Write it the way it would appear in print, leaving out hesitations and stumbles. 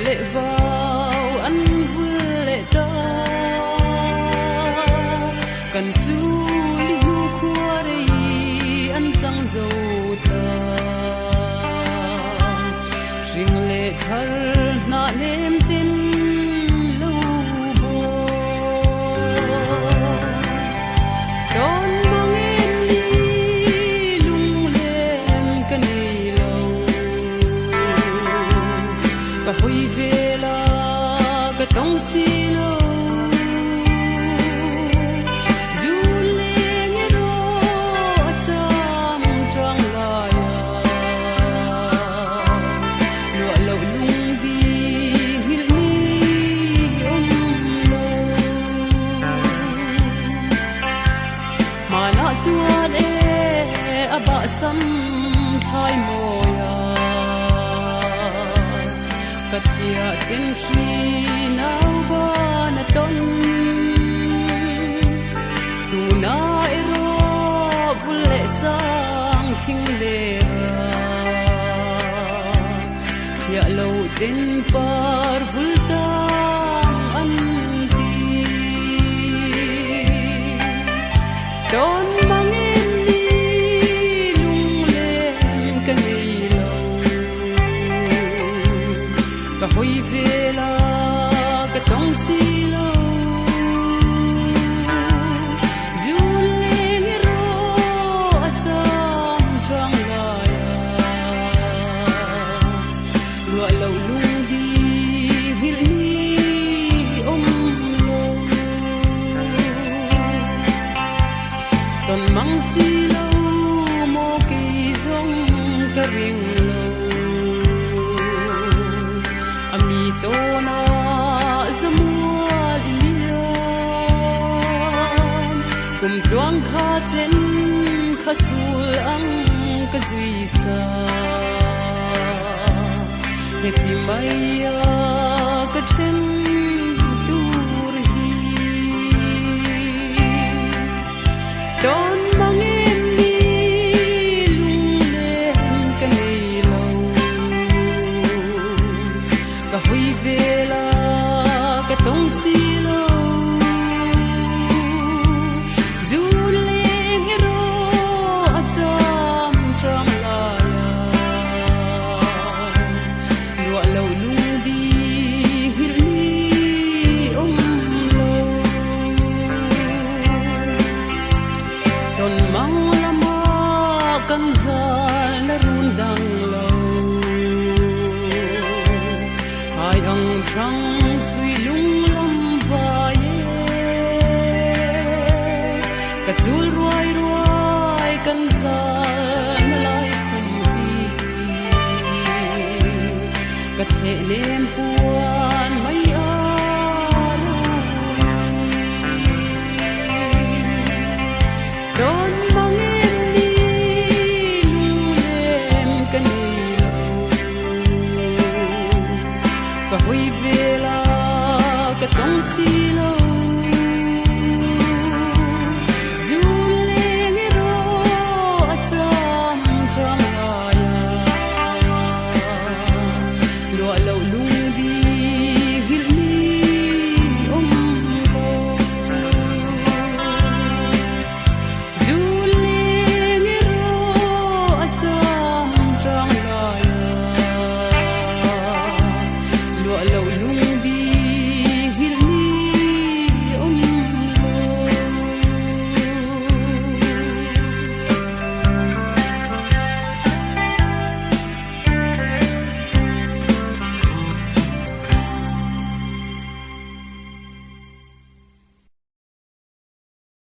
lệ vào ăn vui lệ ta cần su liu khua đây ăn trăng dầu ta riêng lệ thar na nem tin lâu bồ đón mang em đi lung lên cái này lâu cả hồi về là cái tông xì lâu chuan ba sam thai moya kathia sen khi nau ba na ton tu na ero vule sang thing le ya lo den par vulta an ti don hồi về là cái tông xì lâu dù lên rô trong trong lại lụa lâu lung đi hil ni lâu còn mang xì lâu mô cây giống cái ring tona zamua lian kum tuang kha chen khasul ang ka zui sa heti maya ka then tur hi don mang em đi lung lên ka nei lâu ka hui về là cái tông xì lâu dù lên hero trong trong lại lụa lâu lung đi hil ni lâu don mang lama kan zal na run dang lâu ai ang trăng suy lung lâm vai cả chul ruai ruai kan za na lai khum hi cả thể nem puan mai a don mang em đi lung lên cái này cả hồi về là cái tông xì lâu dù lên rô trong trong lại lụa lâu